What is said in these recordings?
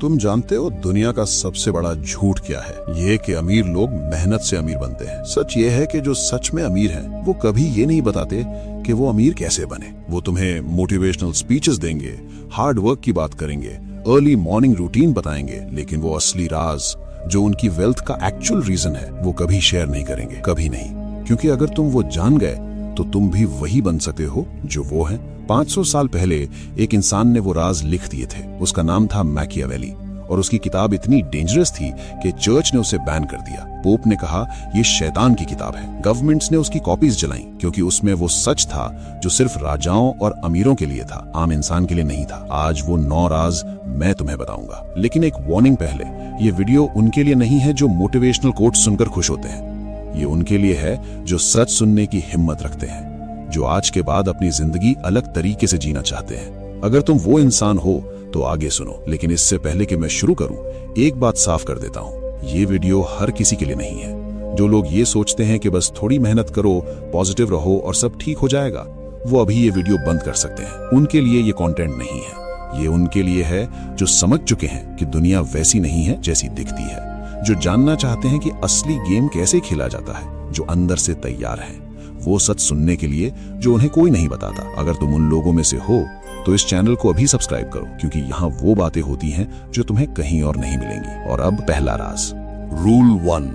तुम जानते हो दुनिया का सबसे बड़ा झूठ क्या है? ये कि अमीर लोग मेहनत से अमीर बनते हैं। सच ये है कि जो सच में अमीर हैं, वो कभी ये नहीं बताते कि वो अमीर कैसे बने। वो तुम्हें मोटिवेशनल स्पीचेस देंगे, हार्ड वर्क की बात करेंगे, अर्ली मॉर्निंग रूटीन बताएंगे, लेकिन वो असली राज जो उनकी वेल्थ का एक्चुअल रीजन है वो कभी शेयर नहीं करेंगे, कभी नहीं। क्योंकि अगर तुम वो जान गए तो तुम भी वही बन सकते हो जो वो है। 500 साल पहले एक इंसान ने वो राज लिख दिए थे। उसका नाम था मैकियावेली और उसकी किताब इतनी डेंजरस थी कि चर्च ने उसे बैन कर दिया। पोप ने कहा ये शैतान की किताब है। गवर्नमेंट्स ने उसकी कॉपीज जलाई क्योंकि उसमें वो सच था जो सिर्फ राजाओं और अमीरों के लिए था, आम इंसान के लिए नहीं था। आज वो 9 राज मैं तुम्हें बताऊंगा, लेकिन एक वार्निंग पहले, ये वीडियो उनके लिए नहीं है जो मोटिवेशनल कोट सुनकर खुश होते हैं। ये उनके लिए है जो सच सुनने की हिम्मत रखते हैं, जो आज के बाद अपनी जिंदगी अलग तरीके से जीना चाहते हैं। अगर तुम वो इंसान हो तो आगे सुनो, लेकिन इससे पहले कि मैं शुरू करूं, एक बात साफ कर देता हूं, ये वीडियो हर किसी के लिए नहीं है। जो लोग ये सोचते हैं कि बस थोड़ी मेहनत करो, पॉजिटिव रहो और सब ठीक हो जाएगा, वो अभी ये वीडियो बंद कर सकते हैं। उनके लिए ये कंटेंट नहीं है। ये उनके लिए है जो समझ चुके हैं कि दुनिया वैसी नहीं है जैसी दिखती है, जो जानना चाहते हैं कि असली गेम कैसे खेला जाता है, जो अंदर से तैयार हैं वो सच सुनने के लिए जो उन्हें कोई नहीं बताता। अगर तुम उन लोगों में से हो तो इस चैनल को अभी सब्सक्राइब करो, क्योंकि यहाँ वो बातें होती हैं जो तुम्हें कहीं और नहीं मिलेंगी। और अब पहला राज। रूल 1,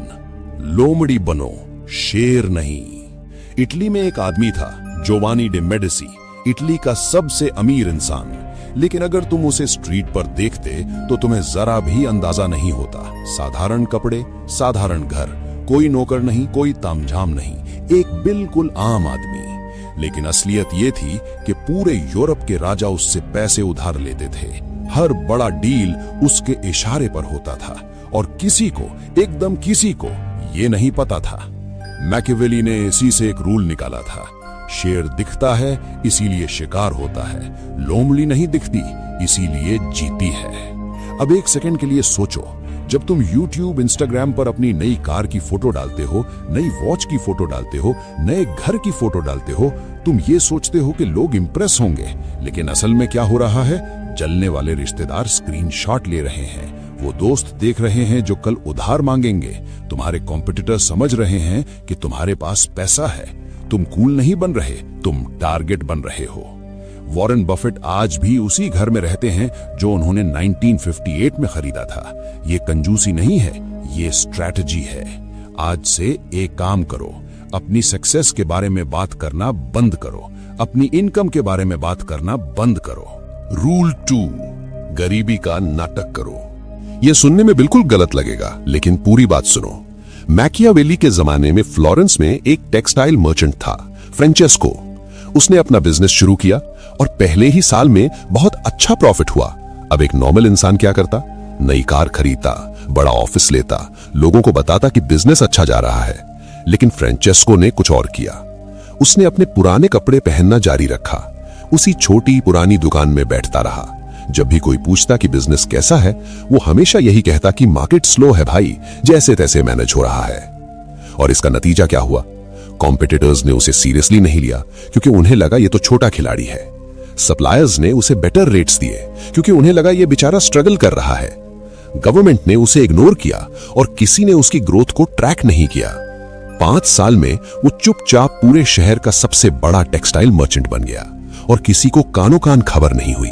लोमड़ी बनो, शेर नहीं। इटली में एक आदमी था, जोवानी डे मेडिसी, इटली का सबसे अमीर इंसान। लेकिन अगर तुम उसे स्ट्रीट पर देखते तो तुम्हें जरा भी अंदाजा नहीं होता। साधारण कपड़े, साधारण घर, कोई नौकर नहीं, कोई तामझाम नहीं, एक बिल्कुल आम आदमी। लेकिन असलियत ये थी कि पूरे यूरोप के राजा उससे पैसे उधार लेते थे। हर बड़ा डील उसके इशारे पर होता था और किसी को, एकदम किसी को ये नहीं पता था। मैकियावेली ने इसी से एक रूल निकाला था, शेर दिखता है इसीलिए शिकार होता है, लोमड़ी नहीं दिखती इसीलिए जीती है। अब एक सेकंड के लिए सोचो, जब तुम YouTube, Instagram पर अपनी नई कार की फोटो डालते हो, नई वॉच की फोटो डालते हो, नए घर की फोटो डालते हो, तुम ये सोचते हो कि लोग इंप्रेस होंगे, लेकिन असल में क्या हो रहा है? जलने वाले रिश्तेदार स्क्रीनशॉट ले रहे हैं, वो दोस्त देख रहे हैं जो कल उधार मांगेंगे, तुम्हारे कॉम्पिटिटर समझ रहे हैं कि तुम्हारे पास पैसा है। तुम कूल नहीं बन रहे, तुम टारगेट बन रहे हो। वॉरेन बफेट आज भी उसी घर में रहते हैं जो उन्होंने 1958 में खरीदा था। ये कंजूसी नहीं है, ये स्ट्रैटेजी है। आज से एक काम करो, अपनी सक्सेस के बारे में बात करना बंद करो, अपनी इनकम के बारे में बात करना बंद करो। रूल 2, गरीबी का नाटक करो। ये सुनने में बिल्कुल गलत लगेगा, लेकिन पूरी बात सुनो। मैकियावेली के जमाने में फ्लोरेंस में एक टेक्सटाइल मर्चेंट था, फ्रेंचेस्को। उसने अपना बिजनेस शुरू किया और पहले ही साल में बहुत अच्छा प्रॉफिट हुआ। अब एक नॉर्मल इंसान क्या करता? नई कार खरीदता, बड़ा ऑफिस लेता, लोगों को बताता कि बिजनेस अच्छा जा रहा है। लेकिन फ्रेंचेस्को ने कुछ और किया। उसने अपने पुराने कपड़े पहनना जारी रखा, उसी छोटी पुरानी दुकान में बैठता रहा। जब भी कोई पूछता कि बिजनेस कैसा है, वो हमेशा यही कहता कि मार्केट स्लो है भाई, जैसे तैसे मैनेज हो रहा है। और इसका नतीजा क्या हुआ? कॉम्पिटिटर्स ने उसे सीरियसली नहीं लिया क्योंकि उन्हें लगा ये तो छोटा खिलाड़ी है। सप्लायर्स ने उसे बेटर रेट्स दिए क्योंकि उन्हें लगा ये बेचारा स्ट्रगल कर रहा है। गवर्नमेंट ने उसे इग्नोर किया और किसी ने उसकी ग्रोथ को ट्रैक नहीं किया। 5 साल में वो चुपचाप पूरे शहर का सबसे बड़ा टेक्सटाइल मर्चेंट बन गया और किसी को कानो कान खबर नहीं हुई।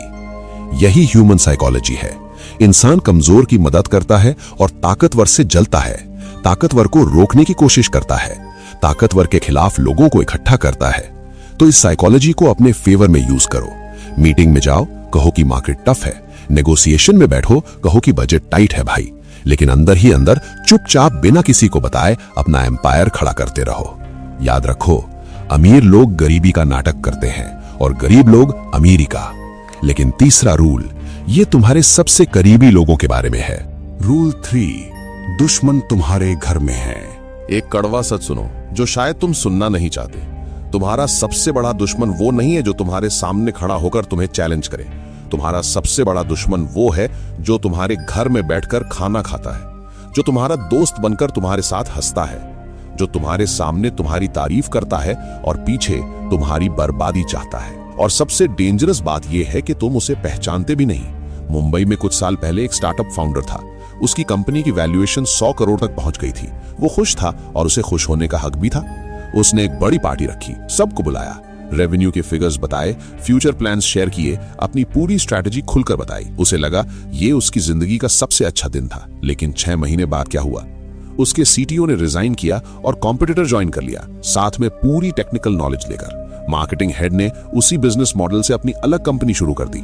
यही ह्यूमन साइकोलॉजी है। इंसान कमजोर की मदद करता है और ताकतवर से जलता है, ताकतवर को रोकने की कोशिश करता है, ताकतवर के खिलाफ लोगों को इकट्ठा करता है। तो इस साइकोलॉजी को अपने फेवर में यूज करो। मीटिंग में जाओ, कहो कि मार्केट टफ है, नेगोशिएशन में बैठो, कहो कि बजट टाइट है भाई, लेकिन अंदर ही अंदर चुपचाप बिना किसी को बताए अपना एम्पायर खड़ा करते रहो। याद रखो, अमीर लोग गरीबी का नाटक करते हैं और गरीब लोग अमीरी का। लेकिन तीसरा रूल, ये तुम्हारे सबसे करीबी लोगों के बारे में है। रूल 3, दुश्मन तुम्हारे घर में है। एक कड़वा सच सुनो जो शायद तुम सुनना नहीं चाहते। तुम्हारा सबसे बड़ा दुश्मन वो नहीं है जो तुम्हारे सामने खड़ा होकर तुम्हें चैलेंज करे। तुम्हारा सबसे बड़ा दुश्मन वो है जो तुम्हारे घर में बैठकर खाना खाता है, जो तुम्हारा दोस्त बनकर तुम्हारे साथ हंसता है, जो तुम्हारे सामने तुम्हारी तारीफ करता है और पीछे तुम्हारी बर्बादी चाहता है। और सबसे डेंजरस बात यह है कि तुम उसे पहचानते भी नहीं। मुंबई में कुछ साल पहले एक स्टार्टअप फाउंडर था। उसकी कंपनी की वैल्यूएशन 100 करोड़ तक पहुंच गई थी। वो खुश था और उसे खुश होने का हक भी था। उसने एक बड़ी पार्टी रखी, सबको बुलाया, रेवेन्यू के फिगर्स बताए, फ्यूचर प्लान्स शेयर किए, अपनी पूरी स्ट्रैटेजी खुलकर बताई। उसे लगा ये उसकी जिंदगी का सबसे अच्छा दिन था। लेकिन 6 महीने बाद क्या हुआ? उसके सीटीओ ने रिजाइन किया और कॉम्पिटिटर ज्वाइन कर लिया, साथ में पूरी टेक्निकल नॉलेज लेकर। मार्केटिंग हेड ने उसी बिजनेस मॉडल से अपनी अलग कंपनी शुरू कर दी।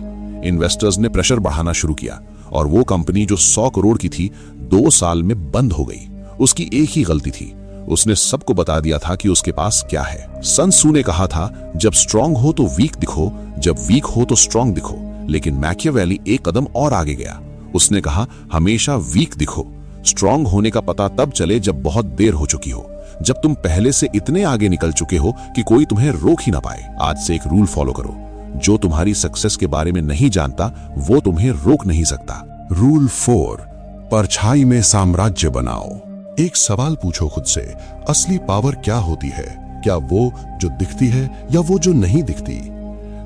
इन्वेस्टर्स ने प्रेशर बढ़ाना शुरू किया और वो कंपनी जो 100 करोड़ की थी 2 साल में बंद हो गई। उसकी एक ही गलती थी, उसने सबको बता दिया था कि उसके पास क्या है। सन त्सू ने कहा था, जब स्ट्रांग हो तो वीक दिखो, जब वीक हो तो स्ट्रांग दिखो। लेकिन मैकियावेली एक कदम और आगे गया। उसने कहा, हमेशा वीक दिखो। स्ट्रांग होने का पता तब चले जब बहुत देर हो चुकी हो, जब तुम पहले से इतने आगे निकल चुके हो कि कोई तुम्हें रोक ही ना पाए। आज से एक रूल फॉलो करो, जो तुम्हारी सक्सेस के बारे में नहीं जानता वो तुम्हें रोक नहीं सकता। रूल 4, परछाई में साम्राज्य बनाओ। एक सवाल पूछो खुद से, असली पावर क्या होती है? क्या वो जो दिखती है या वो जो नहीं दिखती?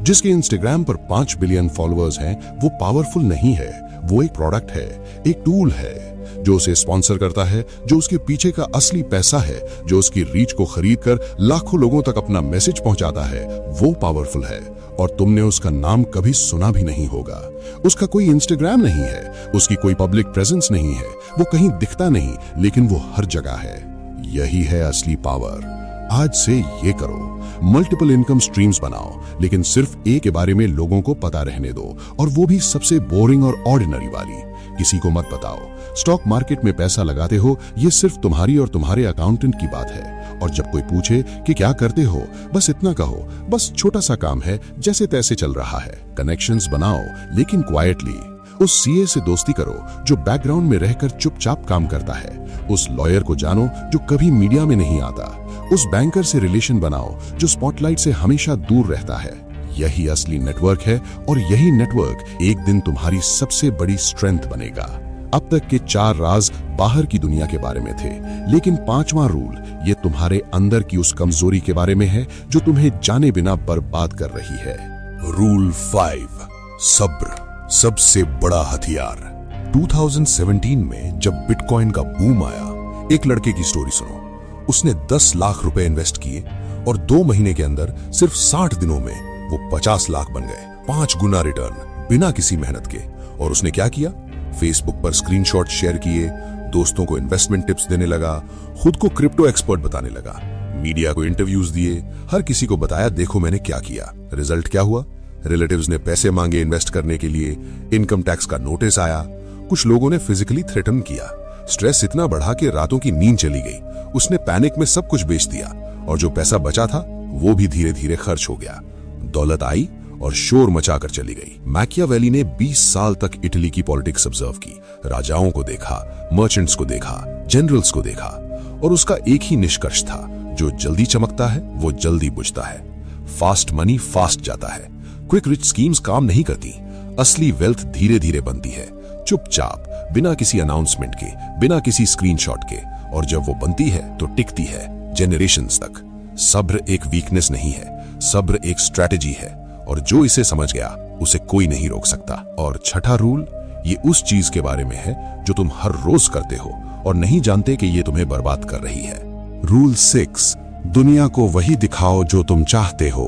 जिसके इंस्टाग्राम पर 5 बिलियन फॉलोअर्स हैं, वो पावरफुल नहीं है। वो एक प्रोडक्ट है, एक टूल है जो उसे स्पॉन्सर करता है, जो उसके पीछे का असली पैसा है, जो उसकी रीच को खरीदकर लाखों लोगों तक अपना मैसेज पहुंचाता है, वो पावरफुल है। और तुमने उसका नाम कभी सुना भी नहीं होगा। उसका कोई इंस्टाग्राम नहीं है, उसकी कोई पब्लिक प्रेजेंस नहीं है, वो कहीं दिखता नहीं, लेकिन वो हर जगह है। यही है असली पावर। आज से ये करो, मल्टीपल इनकम स्ट्रीम्स बनाओ, लेकिन सिर्फ एक के बारे में लोगों को पता रहने दो, और वो भी सबसे बोरिंग और ऑर्डिनरी वाली। किसी को मत बताओ। स्टॉक मार्केट में पैसा लगाते हो, ये सिर्फ तुम्हारी और तुम्हारे अकाउंटेंट की बात है। और जब कोई पूछे कि क्या करते हो, बस इतना कहो, बस छोटा सा काम है, जैसे तैसे चल रहा है। कनेक्शंस बनाओ, लेकिन क्वाइटली। उस सीए से दोस्ती करो जो बैकग्राउंड में रहकर चुपचाप काम करता है। उस लॉयर को जानो जो कभी मीडिया में नहीं आता। उस बैंकर से रिलेशन बनाओ जो स्पॉटलाइट से हमेशा दूर रहता है। यही असली नेटवर्क है, और यही नेटवर्क एक दिन तुम्हारी सबसे बड़ी स्ट्रेंथ बनेगा। अब तक के 4 राज बाहर की दुनिया के बारे में थे, लेकिन 5वां रूल ये तुम्हारे अंदर की उस कमजोरी के बारे में है जो तुम्हें जाने बिना बर्बाद कर रही है। रूल 5, सब्र सबसे बड़ा हथियार। 2017 में जब बिटकॉइन का बूम आया, एक लड़के की स्टोरी सुनो। उसने 10 लाख रुपए इन्वेस्ट किए और 2 महीने के अंदर सिर्फ 60 दिनों में वो 50 लाख बन गए। 5 गुना रिटर्न बिना किसी मेहनत के। और उसने क्या किया? फेसबुक पर स्क्रीनशॉट शेयर किए, दोस्तों को इन्वेस्टमेंट टिप्स देने लगा, खुद को क्रिप्टो एक्सपर्ट बताने लगा, मीडिया को इंटरव्यूज दिए, हर किसी को बताया देखो मैंने क्या किया। रिजल्ट क्या हुआ? रिलेटिव्स ने पैसे मांगे इन्वेस्ट करने के लिए, इनकम टैक्स का नोटिस आया, कुछ लोगों ने फिजिकली थ्रेटन किया। स्ट्रेस इतना बढ़ा कि रातों की नींद चली गई। उसने पैनिक में सब कुछ बेच दिया, और जो पैसा बचा था वो भी धीरे धीरे खर्च हो गया। दौलत आई और शोर मचाकर चली गई। मैकियावेली ने 20 साल तक इटली की पॉलिटिक्स ऑब्जर्व की, राजाओं को देखा, मर्चेंट्स को देखा, जनरल्स को देखा, और उसका एक ही निष्कर्ष था, जो जल्दी चमकता है वो जल्दी बुझता है। फास्ट मनी फास्ट जाता है। क्विक रिच स्कीम्स काम नहीं करती। असली वेल्थ धीरे धीरे बनती है, चुपचाप, बिना किसी अनाउंसमेंट के, बिना किसी स्क्रीनशॉट के। और जब वो बनती है तो टिकती है जेनरेशंस तक। सब्र एक वीकनेस नहीं है, सब्र एक स्ट्रैटेजी है, और जो इसे समझ गया उसे कोई नहीं रोक सकता। और छठा रूल ये उस चीज के बारे में है जो तुम हर रोज करते हो और नहीं जानते कि ये तुम्हें बर्बाद कर रही है। रूल 6, दुनिया को वही दिखाओ जो तुम चाहते हो।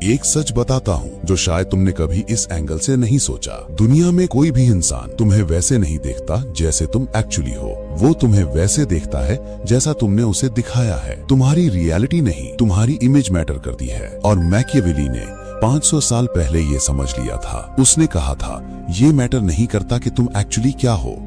एक सच बताता हूँ जो शायद तुमने कभी इस एंगल से नहीं सोचा। दुनिया में कोई भी इंसान तुम्हें वैसे नहीं देखता जैसे तुम एक्चुअली हो। वो तुम्हें वैसे देखता है जैसा तुमने उसे दिखाया है। तुम्हारी रियलिटी नहीं, तुम्हारी इमेज मैटर करती है। और मैकियावेली ने 500 साल पहले ये समझ लिया था। उसने कहा था, ये मैटर नहीं करता कि तुम एक्चुअली क्या हो,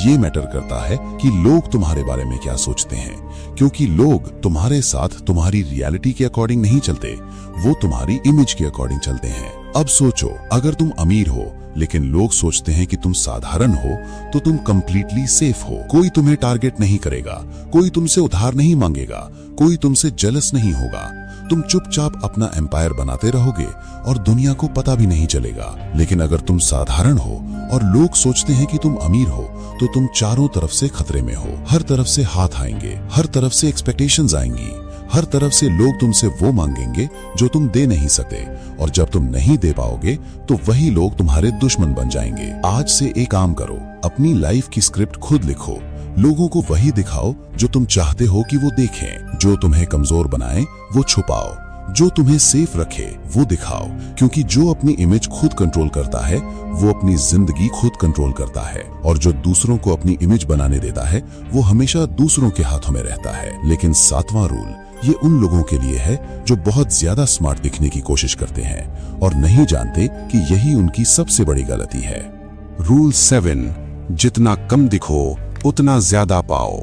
ये मैटर करता है कि लोग तुम्हारे बारे में क्या सोचते हैं। क्योंकि लोग तुम्हारे साथ तुम्हारी रियलिटी के अकॉर्डिंग नहीं चलते, वो तुम्हारी इमेज के अकॉर्डिंग चलते हैं। अब सोचो, अगर तुम अमीर हो लेकिन लोग सोचते हैं कि तुम साधारण हो, तो तुम कंप्लीटली सेफ हो। कोई तुम्हें टारगेट नहीं करेगा, कोई तुमसे उधार नहीं मांगेगा, कोई तुमसे जेलस नहीं होगा। तुम चुपचाप अपना एम्पायर बनाते रहोगे और दुनिया को पता भी नहीं चलेगा। लेकिन अगर तुम साधारण हो और लोग सोचते हैं कि तुम अमीर हो, तो तुम चारों तरफ से खतरे में हो। हर तरफ से हाथ आएंगे, हर तरफ से एक्सपेक्टेशंस आएंगी, हर तरफ से लोग तुमसे वो मांगेंगे जो तुम दे नहीं सकते, और जब तुम नहीं दे पाओगे तो वही लोग तुम्हारे दुश्मन बन जाएंगे। आज से एक काम करो, अपनी लाइफ की स्क्रिप्ट खुद लिखो। लोगों को वही दिखाओ जो तुम चाहते हो कि वो देखें। जो तुम्हें कमजोर बनाए वो छुपाओ, जो तुम्हें सेफ रखे वो दिखाओ, क्योंकि जो अपनी इमेज खुद कंट्रोल करता है वो अपनी जिंदगी खुद कंट्रोल करता है, और जो दूसरों को अपनी इमेज बनाने देता है वो हमेशा दूसरों के हाथों में रहता है। लेकिन 7वां रूल ये उन लोगों के लिए है जो बहुत ज्यादा स्मार्ट दिखने की कोशिश करते हैं और नहीं जानते कि यही उनकी सबसे बड़ी गलती है। रूल 7, जितना कम दिखो उतना ज्यादा पाओ।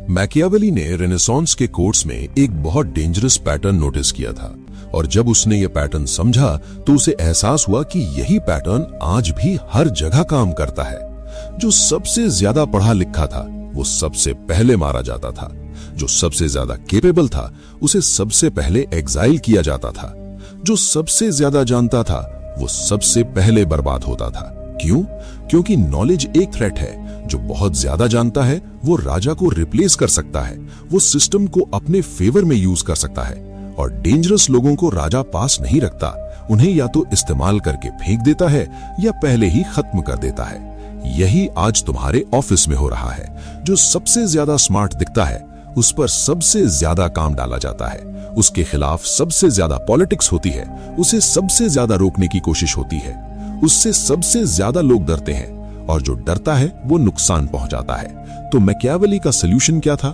मैकियावेली ने रेनेसांस के कोर्ट्स में एक बहुत डेंजरस पैटर्न नोटिस किया था, और जब उसने ये पैटर्न समझा तो उसे एहसास हुआ कि यही पैटर्न आज भी हर जगह काम करता है। जो सबसे ज्यादा पढ़ा लिखा था वो सबसे पहले मारा जाता था, जो सबसे ज्यादा केपेबल था उसे सबसे पहले एग्जाइल किया जाता था, जो सबसे ज्यादा जानता था वो सबसे पहले बर्बाद होता था। क्यों? क्योंकि नॉलेज एक थ्रेट है। जो बहुत ज्यादा जानता है वो राजा को रिप्लेस कर सकता है, वो सिस्टम को अपने फेवर में यूज कर सकता है, और डेंजरस लोगों को राजा पास नहीं रखता, उन्हें या तो इस्तेमाल करके फेंक देता है या पहले ही खत्म कर देता है। यही आज तुम्हारे ऑफिस में हो रहा है। जो सबसे ज्यादा स्मार्ट दिखता है उस पर सबसे ज्यादा काम डाला जाता है, उसके खिलाफ सबसे ज्यादा पॉलिटिक्स होती है, उसे सबसे ज्यादा रोकने की कोशिश होती है, उससे सबसे ज्यादा लोग डरते हैं, और जो डरता है वो नुकसान पहुंचाता है। तो मैकियावेली का सलूशन क्या था?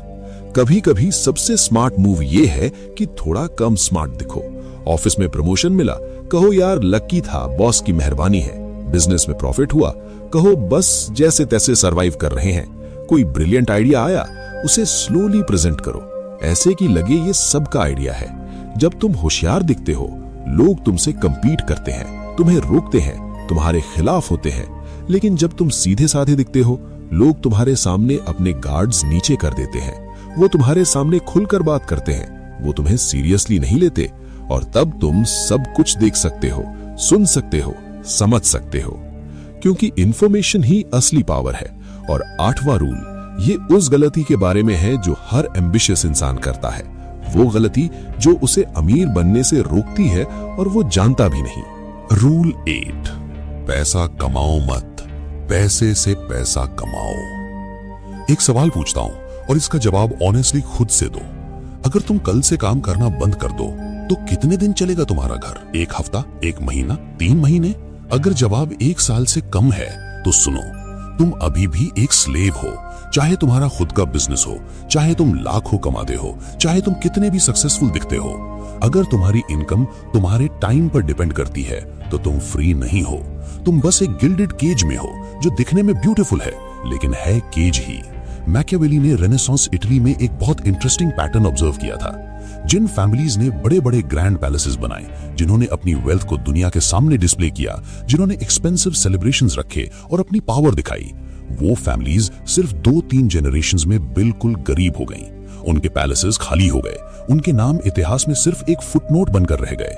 कभी कभी सबसे स्मार्ट मूव ये है कि थोड़ा कम स्मार्ट दिखो। ऑफिस में प्रमोशन मिला, कहो यार लकी था, बॉस की मेहरबानी है। बिजनेस में प्रॉफिट हुआ, कहो बस जैसे तैसे सरवाइव कर रहे हैं। कोई ब्रिलियंट आइडिया आया, उसे स्लोली प्रेजेंट करो, ऐसे कि लगे ये सबका आइडिया है। जब तुम होशियार दिखते हो, लोग तुमसे कंपीट करते हैं, तुम्हें रोकते हैं, तुम्हारे खिलाफ होते हैं। लेकिन जब तुम सीधे साधे दिखते हो, लोग तुम्हारे सामने अपने गार्ड्स नीचे कर देते हैं, वो तुम्हारे सामने खुलकर बात करते हैं, वो तुम्हें सीरियसली नहीं लेते, और तब तुम सब कुछ देख सकते हो, सुन सकते हो, समझ सकते हो, क्योंकि इंफॉर्मेशन ही असली पावर है। और 8वां रूल ये उस गलती के बारे में है जो हर एम्बिशियस इंसान करता है, वो गलती जो उसे अमीर बनने से रोकती है और वो जानता भी नहीं। रूल 8, पैसा कमाओ मत, पैसे से पैसा कमाओ। एक सवाल पूछता हूं और इसका जवाब ऑनेस्टली खुद से दो। अगर तुम कल से काम करना बंद कर दो तो कितने दिन चलेगा तुम्हारा घर? 1 हफ्ता, 1 महीना, 3 महीने? अगर जवाब 1 साल से कम है तो सुनो, तुम अभी भी एक स्लेव हो। चाहे तुम्हारा खुद का बिजनेस हो, चाहे तुम लाखों कमाते हो, चाहे तुम कितने भी सक्सेसफुल दिखते हो, अगर तुम्हारी इनकम तुम्हारे टाइम पर डिपेंड करती है तो तुम फ्री नहीं हो। तुम बस एक गिल्डेड केज में हो जो दिखने में ब्यूटीफुल है लेकिन है केज ही। मैकियावेली ने रेनेसांस इटली में एक बहुत इंटरेस्टिंग पैटर्न ऑब्जर्व किया था। जिन फैमिलीज ने बड़े बड़े ग्रैंड पैलेसेस बनाए, जिन्होंने अपनी वेल्थ को दुनिया के सामने डिस्प्ले किया, जिन्होंने एक्सपेंसिव सेलिब्रेशंस रखे और अपनी पावर दिखाई, वो फैमिलीज सिर्फ 2-3 जनरेशंस में बिल्कुल गरीब हो गईं। उनके पैलेसेस खाली हो गए, उनके नाम इतिहास में सिर्फ एक फुटनोट बनकर रह गए।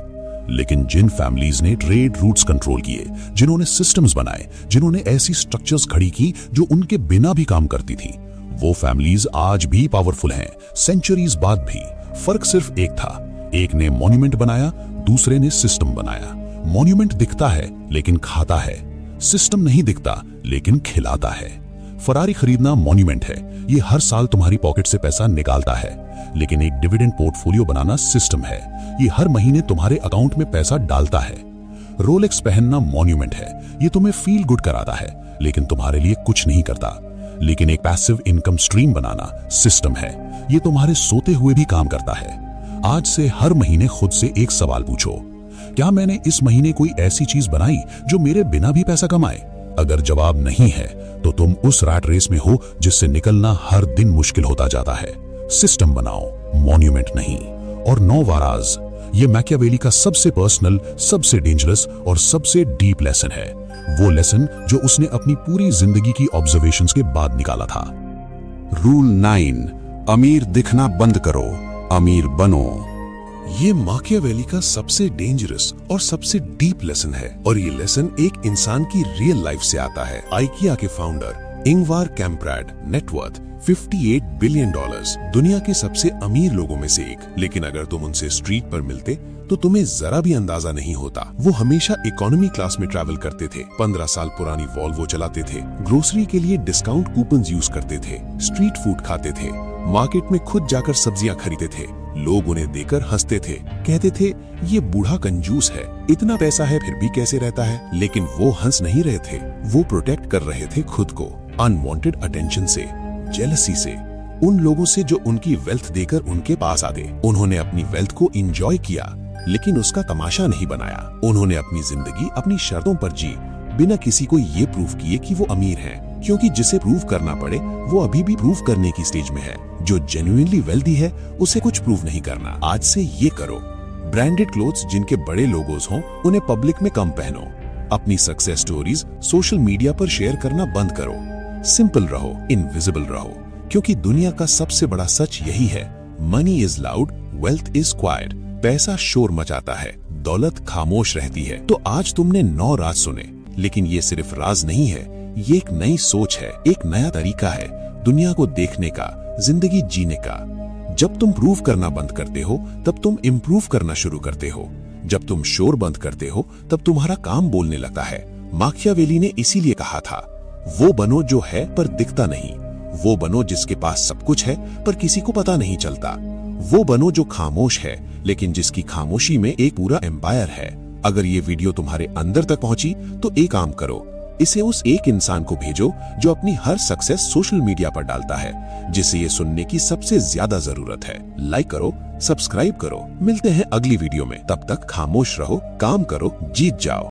लेकिन जिन फैमिलीज ने ट्रेड रूट्स कंट्रोल किए, जिन्होंने सिस्टम्स बनाए, जिन्होंने ऐसी स्ट्रक्चर्स खड़ी की जो उनके बिना भी काम करती थी, वो फैमिलीज आज भी पावरफुल हैं, सेंचुरीज बाद भी। फर्क सिर्फ एक था, एक ने मॉन्यूमेंट बनाया, दूसरे ने सिस्टम बनाया। मॉन्यूमेंट दिखता है लेकिन खाता है, सिस्टम नहीं दिखता लेकिन खिलाता है। फरारी खरीदना मॉन्यूमेंट है, ये हर साल तुम्हारी पॉकेट से पैसा निकालता है, लेकिन एक डिविडेंड पोर्टफोलियो बनाना सिस्टम है, ये हर महीने तुम्हारे अकाउंट में पैसा डालता है। रोलेक्स पहनना मॉन्यूमेंट है, ये तुम्हें फील गुड कराता है लेकिन तुम्हारे लिए कुछ नहीं करता। लेकिन एक पैसिव इनकम स्ट्रीम बनाना सिस्टम है, ये तुम्हारे सोते हुए भी काम करता है। आज से हर महीने खुद से एक सवाल पूछो, क्या मैंने इस महीने कोई ऐसी चीज बनाई जो मेरे बिना भी पैसा कमाए? अगर जवाब नहीं है तो तुम उस रैट रेस में हो जिससे निकलना हर दिन मुश्किल होता जाता है। सिस्टम बनाओ, मॉन्यूमेंट नहीं। और 9 वाराज, ये मैकियावेली का सबसे पर्सनल, सबसे डेंजरस और सबसे डीप लेसन है। वो लेसन जो उसने अपनी पूरी जिंदगी की ऑब्जर्वेशंस के बाद निकाला था। रूल 9, अमीर दिखना बंद करो, अमीर बनो। ये मैकियावेली का सबसे डेंजरस और सबसे डीप लेसन है, और ये लेसन एक इंसान की रियल लाइफ से आता है। आइकिया के फाउंडर इंगवार कैम्प्राड, नेटवर्थ $58 बिलियन, दुनिया के सबसे अमीर लोगों में से एक। लेकिन अगर तुम उनसे स्ट्रीट पर मिलते तो तुम्हें जरा भी अंदाजा नहीं होता। वो हमेशा इकोनॉमी क्लास में ट्रैवल करते थे, 15 साल पुरानी वॉल्वो चलाते थे, ग्रोसरी के लिए डिस्काउंट कूपन्स यूज करते थे, स्ट्रीट फूड खाते थे, मार्केट में खुद जाकर सब्जियां खरीदते थे। लोग उन्हें देखकर हंसते थे, कहते थे ये बूढ़ा कंजूस है, इतना पैसा है फिर भी कैसे रहता है। लेकिन वो हंस नहीं रहे थे, वो प्रोटेक्ट कर रहे थे खुद को अनवांटेड अटेंशन से, जेलसी से, उन लोगों से जो उनकी वेल्थ देकर उनके पास आते। उन्होंने अपनी वेल्थ को एंजॉय किया, लेकिन उसका तमाशा नहीं बनाया। उन्होंने अपनी जिंदगी अपनी शर्तों पर जी, बिना किसी को ये प्रूव किए कि वो अमीर हैं, क्योंकि जिसे प्रूव करना पड़े वो अभी भी प्रूव करने की स्टेज में है। जो जेन्युइनली वेल्दी है उसे कुछ प्रूव नहीं करना। आज से ये करो, ब्रांडेड क्लोथ्स जिनके बड़े लोगोस हों उन्हें पब्लिक में कम पहनो। अपनी सक्सेस स्टोरीज सोशल मीडिया पर शेयर करना बंद करो। सिंपल रहो, इनविजिबल रहो, क्योंकि दुनिया का सबसे बड़ा सच यही है, money is loud, wealth is quite. पैसा शोर मचाता है, दौलत खामोश रहती है। तो आज तुमने 9 राज सुने, लेकिन ये सिर्फ राज नहीं है, ये एक नई सोच है, एक नया तरीका है दुनिया को देखने का, जिंदगी जीने का। जब तुम प्रूव करना बंद करते हो तब तुम इम्प्रूव करना शुरू करते हो। जब तुम शोर बंद करते हो तब तुम्हारा काम बोलने लगता है। माकियावेली ने इसीलिए कहा था, वो बनो जो है पर दिखता नहीं, वो बनो जिसके पास सब कुछ है पर किसी को पता नहीं चलता, वो बनो जो खामोश है लेकिन जिसकी खामोशी में एक पूरा एम्पायर है। अगर ये वीडियो तुम्हारे अंदर तक पहुंची तो एक काम करो, इसे उस एक इंसान को भेजो जो अपनी हर सक्सेस सोशल मीडिया पर डालता है, जिसे ये सुनने की सबसे ज्यादा जरूरत है। लाइक करो, सब्सक्राइब करो। मिलते हैं अगली वीडियो में, तब तक खामोश रहो, काम करो, जीत जाओ।